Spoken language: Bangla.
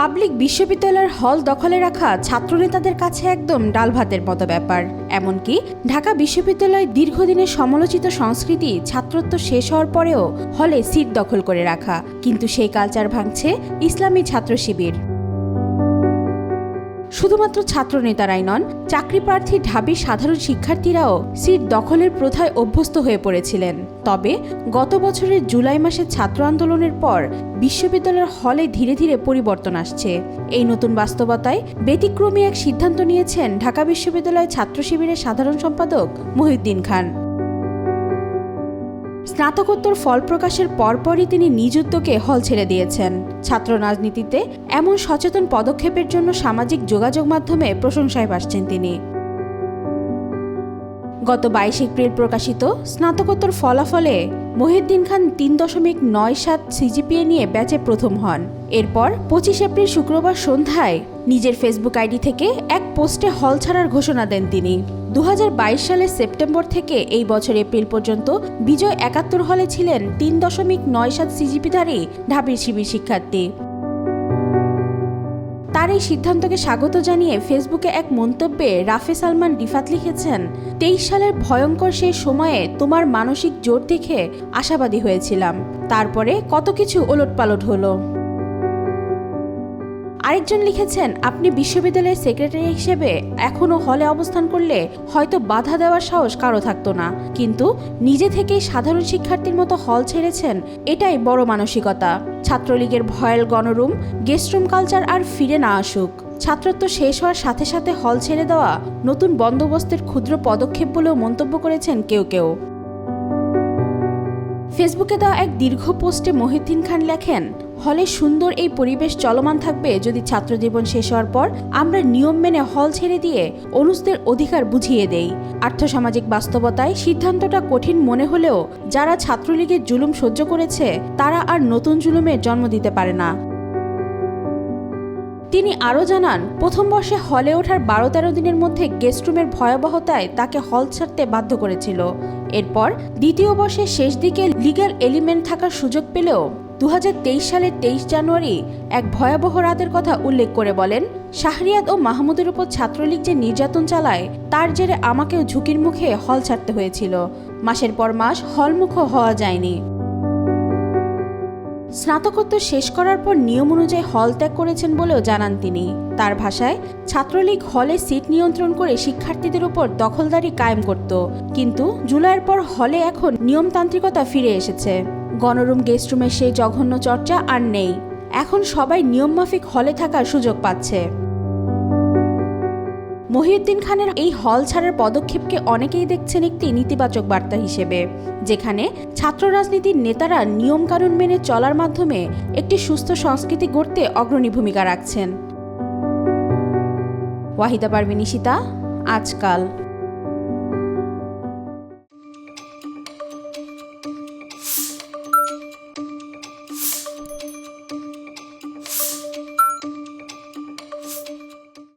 পাবলিক বিশ্ববিদ্যালয়ের হল দখলে রাখা ছাত্রনেতাদের কাছে একদম ডাল ভাতের মতো ব্যাপার। এমনকি ঢাকা বিশ্ববিদ্যালয় দীর্ঘদিনের সমালোচিত সংস্কৃতি ছাত্রত্ব শেষ হওয়ার পরেও হলে সিট দখল করে রাখা, কিন্তু সেই কালচার ভাঙছে ইসলামী ছাত্র শিবির। শুধুমাত্র ছাত্রনেতারাই নন, চাকরি প্রার্থী ঢাবির সাধারণ শিক্ষার্থীরাও সিট দখলের প্রথায় অভ্যস্ত হয়ে পড়েছিলেন। তবে গত বছরের জুলাই মাসে ছাত্র আন্দোলনের পর বিশ্ববিদ্যালয়ের হলে ধীরে ধীরে পরিবর্তন আসছে। এই নতুন বাস্তবতায় ব্যতিক্রমী এক সিদ্ধান্ত নিয়েছেন ঢাকা বিশ্ববিদ্যালয় ছাত্র শিবিরের সাধারণ সম্পাদক মহিউদ্দিন খান। স্নাতকোত্তর ফল প্রকাশের পরপরই তিনি নিজ উদ্যোগে হল ছেড়ে দিয়েছেন। ছাত্র রাজনীতিতে এমন সচেতন পদক্ষেপের জন্য সামাজিক যোগাযোগ মাধ্যমে প্রশংসায় ভাসছেন তিনি। গত 22 এপ্রিল প্রকাশিত স্নাতকোত্তর ফলাফলে মহিউদ্দিন খান 3.97 সিজিপিএ নিয়ে ব্যাচে প্রথম হন। এরপর 25 এপ্রিল শুক্রবার সন্ধ্যায় নিজের ফেসবুক আইডি থেকে এক পোস্টে হল ছাড়ার ঘোষণা দেন তিনি। 2022 সালের সেপ্টেম্বর থেকে এই বছর এপ্রিল পর্যন্ত বিজয় 71 হলে ছিলেন 3.97 সিজিপিধারী ঢাবির শিবির শিক্ষার্থী। তার এই সিদ্ধান্তকে স্বাগত জানিয়ে ফেসবুকে এক মন্তব্যে রাফে সালমান রিফাত লিখেছেন, 23 সালের ভয়ঙ্কর সেই সময়ে তোমার মানসিক জোর দেখে আশাবাদী হয়েছিলাম, তারপরে কত কিছু ওলটপালট হলো। আরেকজন লিখেছেন, আপনি বিশ্ববিদ্যালয়ের সেক্রেটারি হিসেবে এখনও হলে অবস্থান করলে হয়তো বাধা দেওয়ার সাহস কারো থাকতো না, কিন্তু নিজে থেকেই সাধারণ শিক্ষার্থীর মতো হল ছেড়েছেন, এটাই বড় মানসিকতা। ছাত্রলীগের ভয়েল গণরুম, গেস্টরুম কালচার আর ফিরে না আসুক। ছাত্রত্ব শেষ হওয়ার সাথে সাথে হল ছেড়ে দেওয়া নতুন বন্দোবস্তের ক্ষুদ্র পদক্ষেপ বলেও মন্তব্য করেছেন কেউ কেউ। ফেসবুকে দেওয়া এক দীর্ঘ পোস্টে মহিউদ্দিন খান লেখেন, হলে সুন্দর এই পরিবেশ চলমান থাকবে যদি ছাত্রজীবন শেষ হওয়ার পর আমরা নিয়ম মেনে হল ছেড়ে দিয়ে অনুষদের অধিকার বুঝিয়ে দেই। আর্থসামাজিক বাস্তবতায় সিদ্ধান্তটা কঠিন মনে হলেও যারা ছাত্রলীগের জুলুম সহ্য করেছে তারা আর নতুন জুলুমের জন্ম দিতে পারে না। তিনি আরও জানান, প্রথম বর্ষে হলে ওঠার 12-13 দিনের মধ্যে গেস্টরুমের ভয়াবহতায় তাকে হল ছাড়তে বাধ্য করেছিল। এরপর দ্বিতীয় বর্ষের শেষ দিকে লিগ্যাল এলিমেন্ট থাকার সুযোগ পেলেও 2023 সালের 23 জানুয়ারি এক ভয়াবহ রাতের কথা উল্লেখ করে বলেন, শাহরিয়াদ ও মাহমুদের উপর ছাত্রলীগ যে নির্যাতন চালায় তার জেরে আমাকেও ঝুঁকির মুখে হল ছাড়তে হয়েছিল। মাসের পর মাস হলমুখও হওয়া যায়নি। স্নাতকোত্তর শেষ করার পর নিয়ম অনুযায়ী হল ত্যাগ করেছেন বলেও জানান তিনি। তার ভাষায়, ছাত্রলীগ হলে সিট নিয়ন্ত্রণ করে শিক্ষার্থীদের উপর দখলদারি কায়েম করত, কিন্তু জুলাইয়ের পর হলে এখন নিয়মতান্ত্রিকতা ফিরে এসেছে। গণরুম গেস্টরুমের সেই জঘন্য চর্চা আর নেই। এখন সবাই নিয়মমাফিক হলে থাকার সুযোগ পাচ্ছে। মহিউদ্দিন খানের এই হল ছাড়ার পদক্ষেপকে অনেকেই দেখছেন একটি নেতিবাচক বার্তা হিসেবে, যেখানে ছাত্র রাজনীতির নেতারা নিয়মকানুন মেনে চলার মাধ্যমে একটি সুস্থ সংস্কৃতি গড়তে অগ্রণী ভূমিকা রাখছেন। ওয়াহিদা পারভিন, আজকাল।